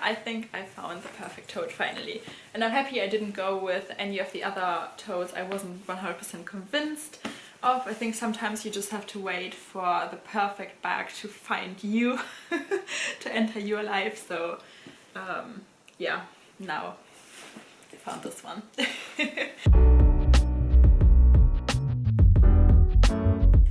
I think I found the perfect tote finally. And I'm happy I didn't go with any of the other totes I wasn't 100% convinced of. I think sometimes you just have to wait for the perfect bag to find you, to enter your life. So yeah, now I found this one.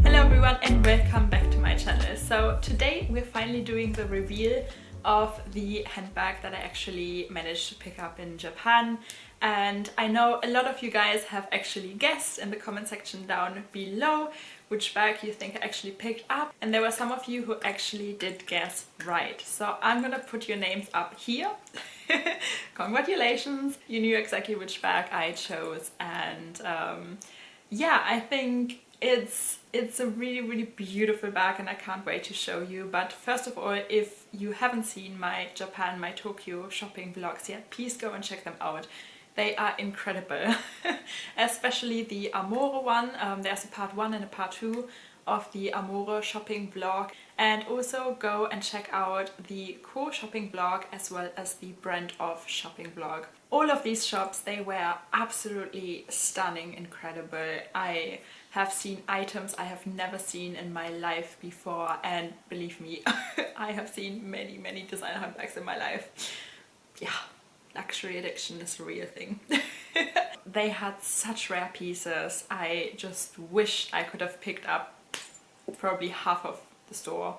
Hello everyone and welcome back to my channel. So today we're finally doing the reveal of the handbag that I actually managed to pick up in Japan. And I know a lot of you guys have actually guessed in the comment section down below which bag you think I actually picked up, and there were some of you who actually did guess right. So I'm gonna put your names up here. Congratulations! You knew exactly which bag I chose, and yeah, I think it's a really beautiful bag and I can't wait to show you. But first of all, if you haven't seen my Japan, my Tokyo shopping vlogs yet, please go and check them out. They are incredible, especially the Amore one. There's a part 1 and a part 2 of the Amore shopping vlog, and also go and check out the Core shopping vlog as well as the Brand Off shopping vlog. All of these shops, they were absolutely stunning, incredible. I have seen items I have never seen in my life before, and believe me, I have seen many designer handbags in my life. Yeah. Luxury addiction is a real thing. They had such rare pieces. I just wished I could have picked up probably half of the store.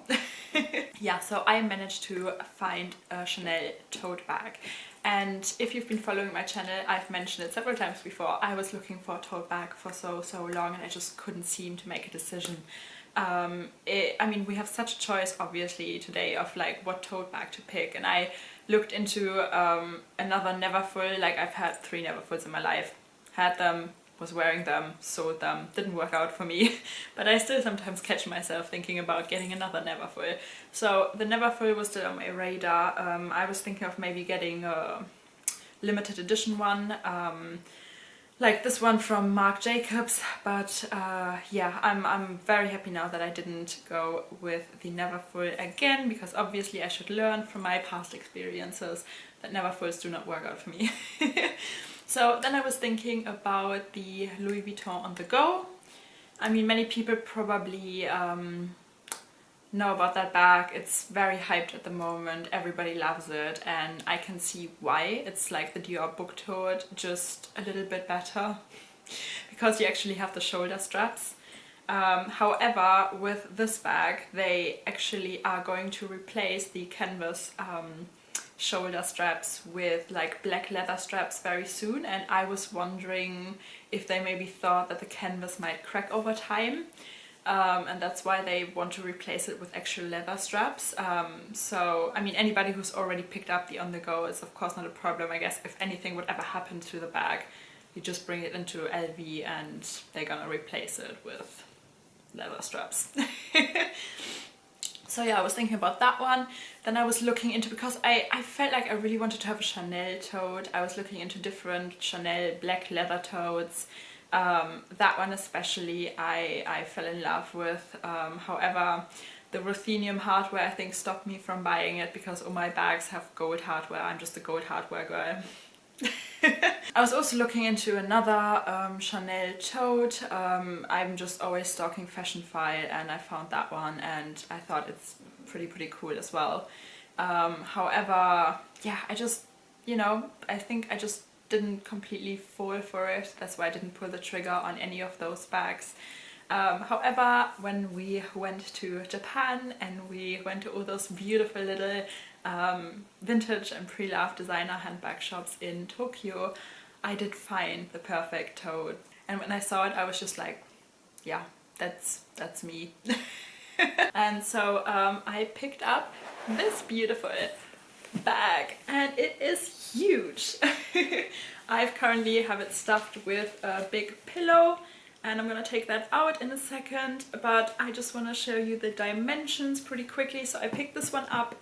Yeah, so I managed to find a Chanel tote bag. And if you've been following my channel, I've mentioned it several times before. I was looking for a tote bag for so long and I just couldn't seem to make a decision. I mean, we have such a choice obviously today of like what tote bag to pick, and I looked into another Neverfull. Like, I've had 3 Neverfulls in my life, had them, was wearing them, sold them, didn't work out for me, but I still sometimes catch myself thinking about getting another Neverfull. So the Neverfull was still on my radar. I was thinking of maybe getting a limited edition one, like this one from Marc Jacobs, but yeah, I'm very happy now that I didn't go with the Neverfull again, because obviously I should learn from my past experiences that Neverfulls do not work out for me. So then I was thinking about the Louis Vuitton on the go. I mean, many people probably know about that bag. It's very hyped at the moment, everybody loves it, and I can see why. It's like the Dior book tote, just a little bit better, because you actually have the shoulder straps. However, with this bag, they actually are going to replace the canvas shoulder straps with like black leather straps very soon, and I was wondering if they maybe thought that the canvas might crack over time. And that's why they want to replace it with actual leather straps. So, I mean, anybody who's already picked up the on the go is of course not a problem. I guess if anything would ever happen to the bag, you just bring it into LV and they're gonna replace it with leather straps. So yeah, I was thinking about that one. Then I was looking into, because I felt like I really wanted to have a Chanel tote. I was looking into different Chanel black leather totes. That one especially I fell in love with. However, the ruthenium hardware I think stopped me from buying it, because all my bags have gold hardware. I'm just a gold hardware girl. I was also looking into another Chanel tote. I'm just always stalking Fashion File, and I found that one and I thought it's pretty cool as well. However, yeah, I just, you know, I think I just didn't completely fall for it. That's why I didn't pull the trigger on any of those bags. However, when we went to Japan and we went to all those beautiful little vintage and pre-loved designer handbag shops in Tokyo, I did find the perfect tote. And when I saw it, I was just like, yeah, that's me. And so I picked up this beautiful bag, and it is huge. I currently have it stuffed with a big pillow, and I'm gonna take that out in a second, but I just want to show you the dimensions pretty quickly. So I picked this one up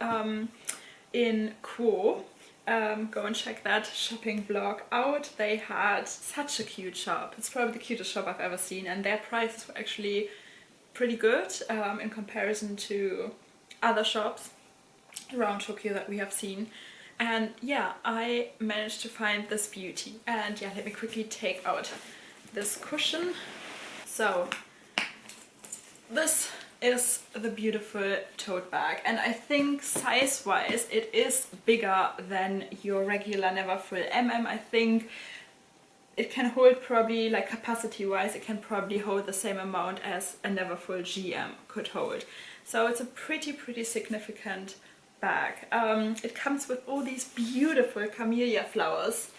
in Core. Go and check that shopping vlog out. They had such a cute shop. It's probably the cutest shop I've ever seen, and their prices were actually pretty good in comparison to other shops around Tokyo that we have seen. And yeah, I managed to find this beauty. And yeah, let me quickly take out this cushion. So this is the beautiful tote bag, and I think size-wise it is bigger than your regular Neverfull MM. I think it can hold probably, like capacity-wise, it can probably hold the same amount as a Neverfull GM could hold. So it's a pretty significant bag. It comes with all these beautiful camellia flowers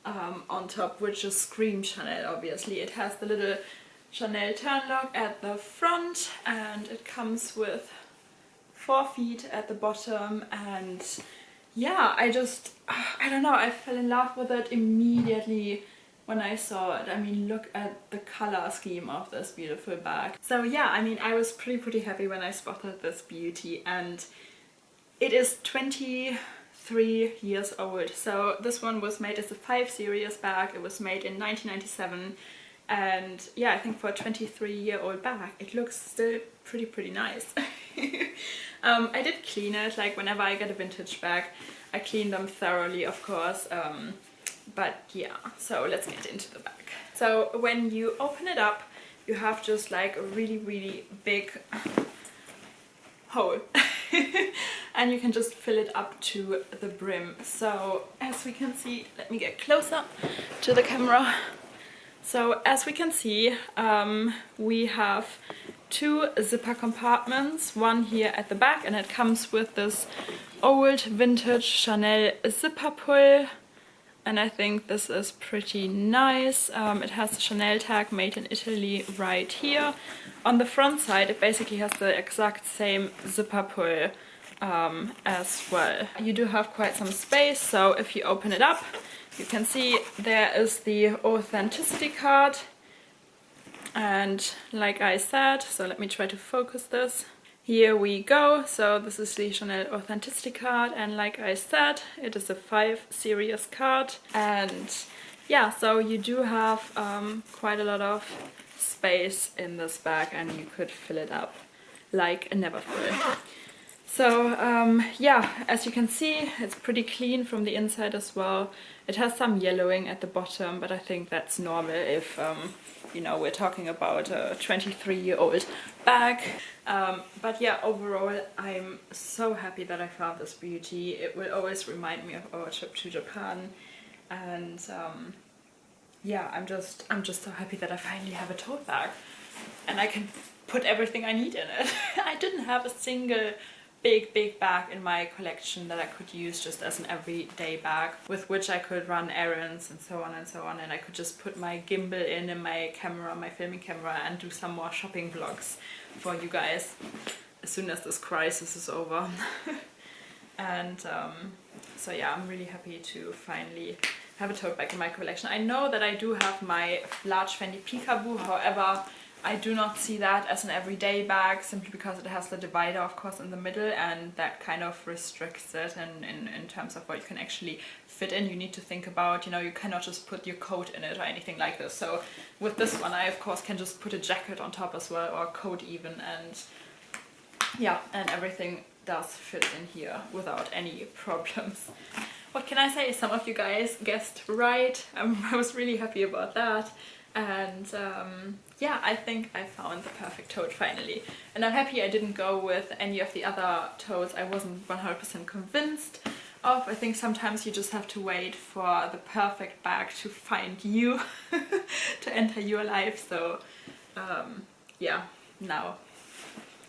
on top, which just scream Chanel, obviously. It has the little Chanel turn lock at the front, and it comes with 4 feet at the bottom. And yeah, I don't know, I fell in love with it immediately when I saw it. I mean, look at the color scheme of this beautiful bag. So yeah, I mean, I was pretty happy when I spotted this beauty, and it is 23 years old. So this one was made as a 5 series bag. It was made in 1997. And yeah, I think for a 23-year-old bag, it looks still pretty nice. I did clean it, like whenever I get a vintage bag, I clean them thoroughly, of course. But yeah, so let's get into the bag. So when you open it up, you have just like a really big hole. And you can just fill it up to the brim. So as we can see, let me get closer to the camera. So as we can see, we have 2 zipper compartments, one here at the back, and it comes with this old vintage Chanel zipper pull, and I think this is pretty nice. It has the Chanel tag made in Italy right here. On the front side, it basically has the exact same zipper pull as well. You do have quite some space, so if you open it up, you can see there is the authenticity card, and like I said, so let me try to focus this. Here we go, so this is the Chanel authenticity card, and like I said, it is a 5 series card. And yeah, so you do have quite a lot of space in this bag, and you could fill it up like a Neverfull. So yeah, as you can see, it's pretty clean from the inside as well. It has some yellowing at the bottom, but I think that's normal if, you know, we're talking about a 23-year-old bag. But yeah, overall, I'm so happy that I found this beauty. It will always remind me of our trip to Japan. And yeah, I'm just so happy that I finally have a tote bag. And I can put everything I need in it. I didn't have a single big bag in my collection that I could use just as an everyday bag with which I could run errands and so on, and I could just put my gimbal in my camera, my filming camera, and do some more shopping vlogs for you guys as soon as this crisis is over. And so yeah, I'm really happy to finally have a tote bag in my collection. I know that I do have my large Fendi Peekaboo, however I do not see that as an everyday bag, simply because it has the divider, of course, in the middle, and that kind of restricts it in terms of what you can actually fit in. You need to think about, you know, you cannot just put your coat in it or anything like this. So with this one, I of course can just put a jacket on top as well, or a coat even, and yeah, and everything does fit in here without any problems. What can I say? Some of you guys guessed right. I was really happy about that. And yeah, I think I found the perfect tote finally. And I'm happy I didn't go with any of the other totes I wasn't 100% convinced of. I think sometimes you just have to wait for the perfect bag to find you, to enter your life. So yeah, now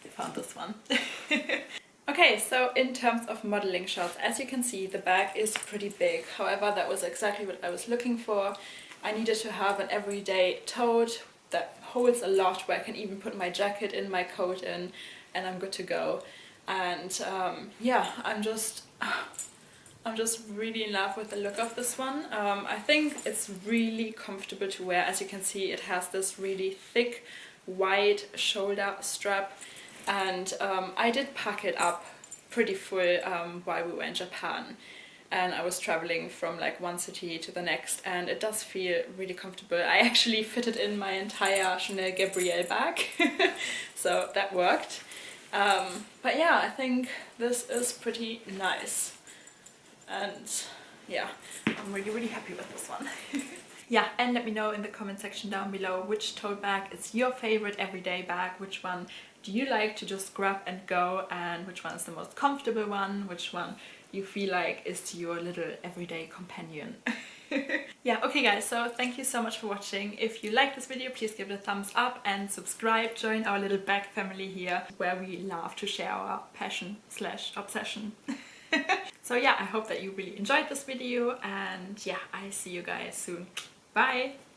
I found this one. Okay, so in terms of modeling shots, as you can see, the bag is pretty big. However, that was exactly what I was looking for. I needed to have an everyday tote that holds a lot, where I can even put my jacket in, my coat in, and I'm good to go. And yeah, I'm just really in love with the look of this one. I think it's really comfortable to wear. As you can see, it has this really thick, wide shoulder strap. And I did pack it up pretty full while we were in Japan, and I was traveling from like one city to the next, and it does feel really comfortable. I actually fitted in my entire Chanel Gabrielle bag, so that worked. But yeah, I think this is pretty nice. and yeah, I'm really happy with this one. Yeah, and let me know in the comment section down below which tote bag is your favorite everyday bag, which one do you like to just grab and go, and which one is the most comfortable one, which one you feel like is your little everyday companion. Yeah, okay guys, so thank you so much for watching. If you like this video, please give it a thumbs up and subscribe. Join our little bag family here, where we love to share our passion / obsession. So yeah, I hope that you really enjoyed this video, and yeah, I see you guys soon. Bye!